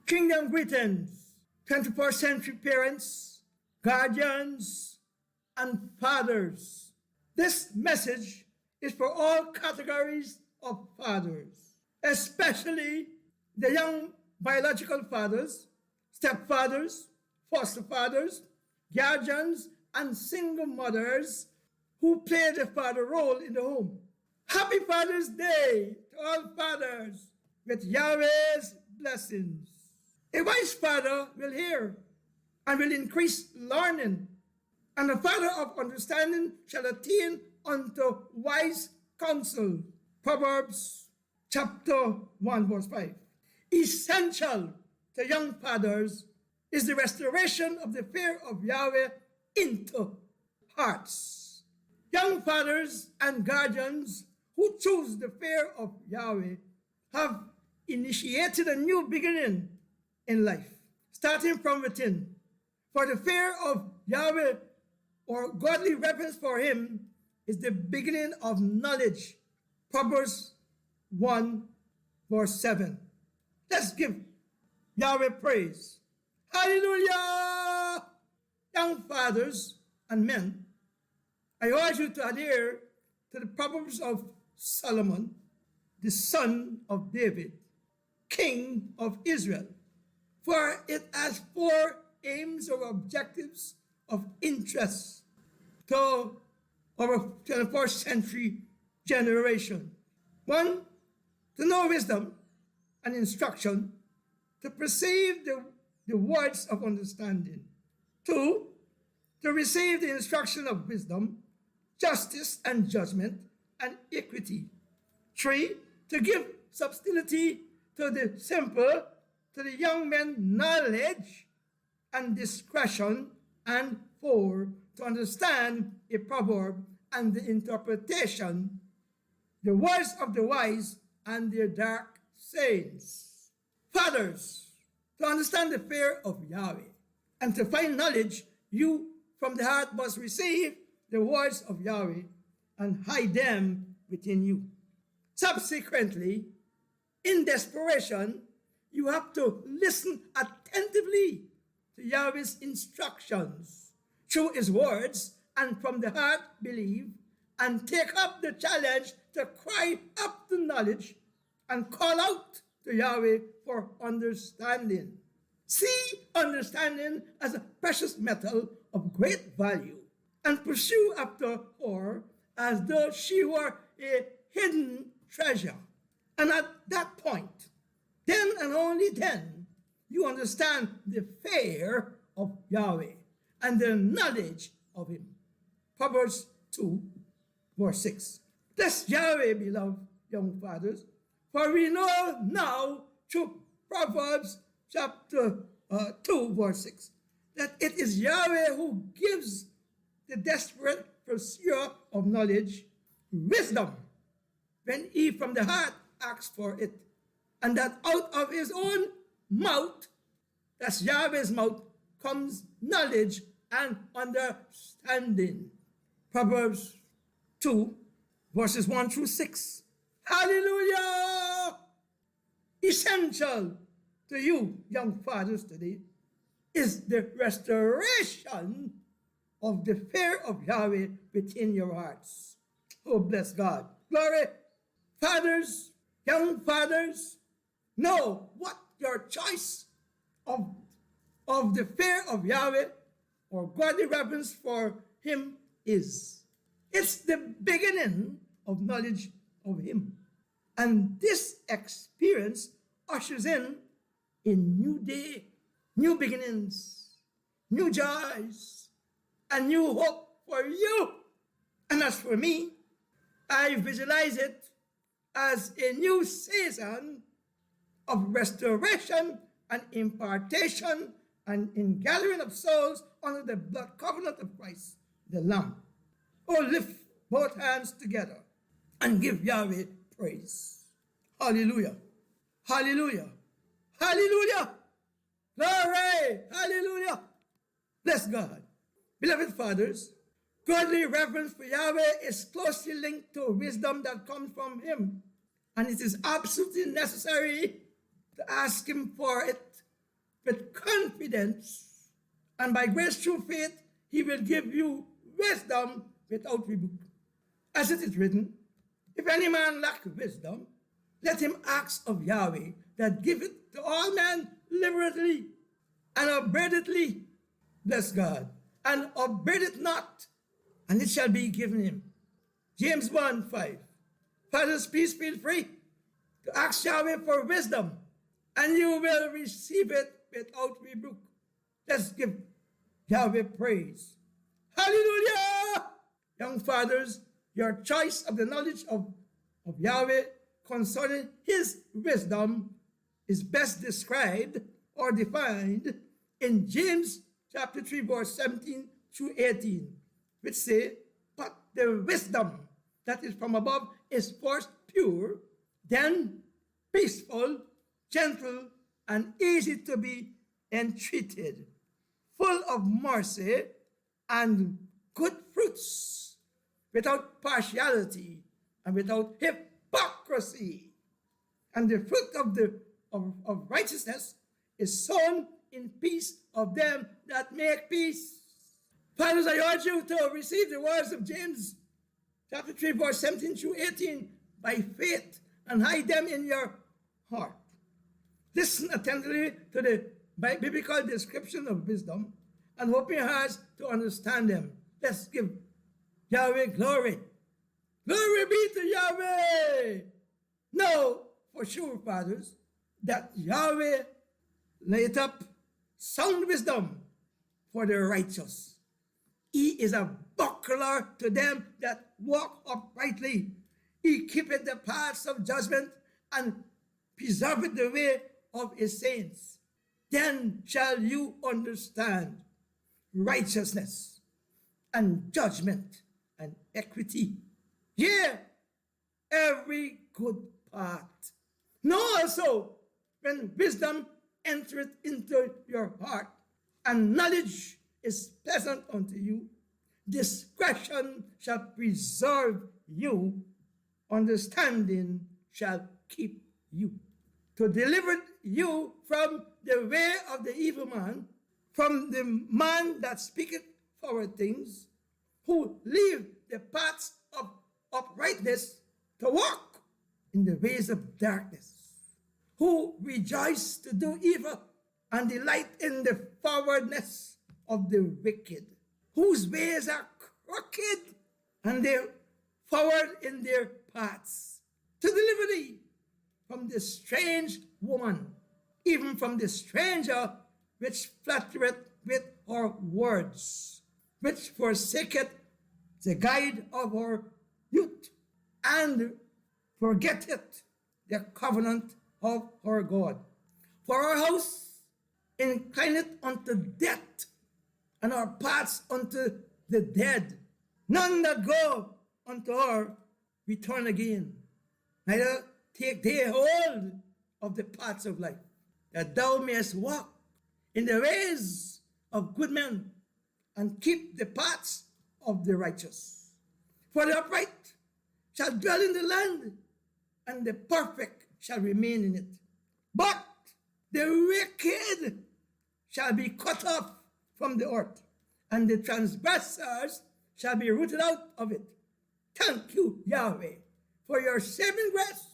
Kingdom greetings, 21st century parents, guardians, and fathers. This message is for all categories of fathers, especially the young biological fathers, stepfathers, foster fathers, guardians, and single mothers who play the father role in the home. Happy Father's Day to all fathers with Yahweh's blessings. A wise father will hear and will increase learning, and the father of understanding shall attain unto wise counsel. Proverbs chapter 1 verse 5. Essential to young fathers is the restoration of the fear of Yahweh into hearts. Young fathers and guardians who choose the fear of Yahweh have initiated a new beginning in life, starting from within. For the fear of Yahweh, or godly reverence for him, is the beginning of knowledge. Proverbs 1 verse 7. Let's give Yahweh praise. Hallelujah! Young fathers and men, I urge you to adhere to the Proverbs of Solomon, the son of David, king of Israel, for it has 4 aims or objectives of interest to our 21st century generation. 1, to know wisdom and instruction, to perceive the words of understanding. 2, to receive the instruction of wisdom, justice and judgment, and equity. 3, to give subtlety to the simple, to the young men knowledge and discretion. And 4, to understand a proverb and the interpretation, the words of the wise and their dark sayings. Fathers, to understand the fear of Yahweh and to find knowledge, you from the heart must receive the words of Yahweh and hide them within you. Subsequently, in desperation, you have to listen attentively to Yahweh's instructions through his words, and from the heart believe and take up the challenge to cry up to knowledge and call out to Yahweh for understanding. See understanding as a precious metal of great value and pursue after her as though she were a hidden treasure. And at that point, then and only then, you understand the fear of Yahweh and the knowledge of him. Proverbs 2 verse 6. Bless Yahweh, beloved young fathers, for we know now through Proverbs chapter 2 verse 6 that it is Yahweh who gives the desperate pursuer of knowledge wisdom when he from the heart asks for it, and that out of his own mouth, that's Yahweh's mouth, comes knowledge and understanding. Proverbs 2 verses 1 through 6. Hallelujah! Essential to you, young fathers, today is the restoration of the fear of Yahweh within your hearts. Oh, bless God. Glory. Fathers, young fathers, know what your choice of the fear of Yahweh or godly reverence for him is. It's the beginning of knowledge of him. And this experience ushers in a new day, new beginnings, new joys, and new hope for you. And as for me, I visualize it as a new season of restoration and impartation and ingathering of souls under the blood covenant of Christ, the Lamb. Oh, lift both hands together and give Yahweh praise. Hallelujah. Hallelujah. Hallelujah. Glory. Hallelujah. Bless God. Beloved fathers, godly reverence for Yahweh is closely linked to wisdom that comes from him. And it is absolutely necessary to ask him for it with confidence, and by grace through faith, he will give you wisdom without rebuke. As it is written, if any man lack wisdom, let him ask of Yahweh, that giveth to all men liberally and upbraidethly, bless God, and upbraideth not, and it shall be given him. James 1:5. Fathers, please feel free to ask Yahweh for wisdom, and you will receive it without rebuke. Let's give Yahweh praise. Hallelujah! Young fathers, your choice of the knowledge of Yahweh concerning his wisdom is best described or defined in James chapter 3, verse 17 through 18, which say, but the wisdom that is from above is first pure, then peaceful, gentle, and easy to be entreated, full of mercy and good fruits, without partiality and without hypocrisy. And the fruit of righteousness is sown in peace of them that make peace. Fathers, I urge you to receive the words of James chapter 3, verse 17 through 18 by faith and hide them in your heart. Listen attentively to the biblical description of wisdom and open your hearts to understand them. Let's give Yahweh glory. Glory be to Yahweh. Know for sure, fathers, that Yahweh laid up sound wisdom for the righteous. He is a buckler to them that walk uprightly. He keepeth the paths of judgment and preserveth the way of his saints. Then shall you understand righteousness and judgment and equity. Yea, every good path. Know also, when wisdom entereth into your heart, and knowledge is pleasant unto you, discretion shall preserve you, understanding shall keep you, to deliver you from the way of the evil man, from the man that speaketh forward things, who leave the paths of uprightness to walk in the ways of darkness, who rejoice to do evil and delight in the forwardness of the wicked, whose ways are crooked and they forward in their paths, to deliver thee from the strange woman, even from the stranger which flattereth with her words, which forsaketh the guide of her youth, and forgetteth the covenant of her God. For our house inclineth unto death, and our paths unto the dead. None that go unto her return again, neither take they hold of the paths of life, that thou mayest walk in the ways of good men, and keep the paths of the righteous. For the upright shall dwell in the land, and the perfect shall remain in it. But the wicked shall be cut off from the earth, and the transgressors shall be rooted out of it. Thank you, Yahweh, for your saving grace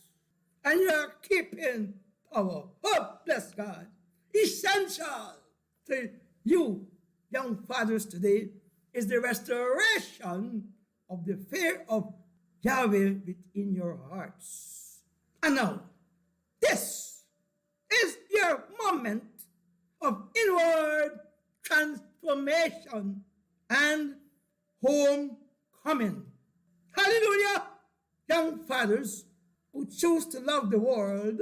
and your keeping power. Oh, bless God. Essential to you, young fathers, today is the restoration of the fear of Yahweh within your hearts. And now, this is your moment of inward transformation and homecoming. Hallelujah! Young fathers who choose to love the world,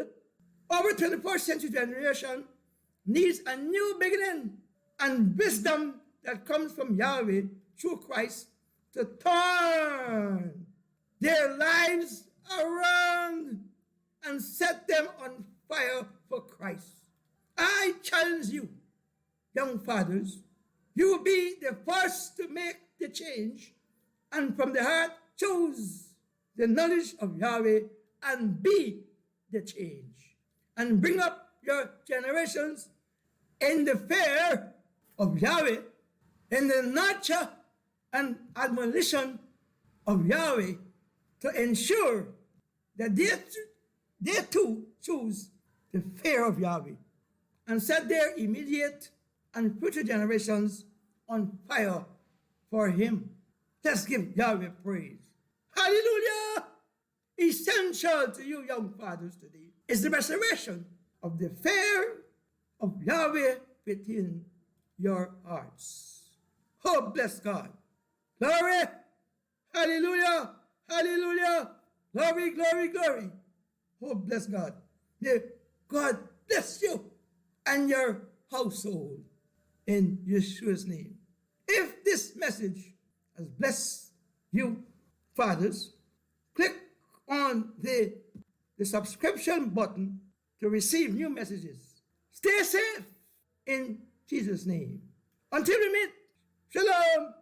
our 21st century generation needs a new beginning and wisdom that comes from Yahweh through Christ to turn their lives around and set them on fire for Christ. I challenge you, young fathers, you will be the first to make the change, and from the heart choose the knowledge of Yahweh and be the change, and bring up your generations in the fear of Yahweh, in the nurture and admonition of Yahweh, to ensure that they too choose the fear of Yahweh and set their immediate and future generations on fire for Him. Let's give Yahweh praise. Hallelujah! Essential to you young fathers today is the restoration of the fear of Yahweh within your hearts. Oh, bless God. Glory! Hallelujah! Hallelujah! Glory, glory, glory. Oh, bless God. May God bless you and your household in Yeshua's name. If this message has blessed you, fathers, click on the subscription button to receive new messages. Stay safe in Jesus' name. Until we meet, shalom.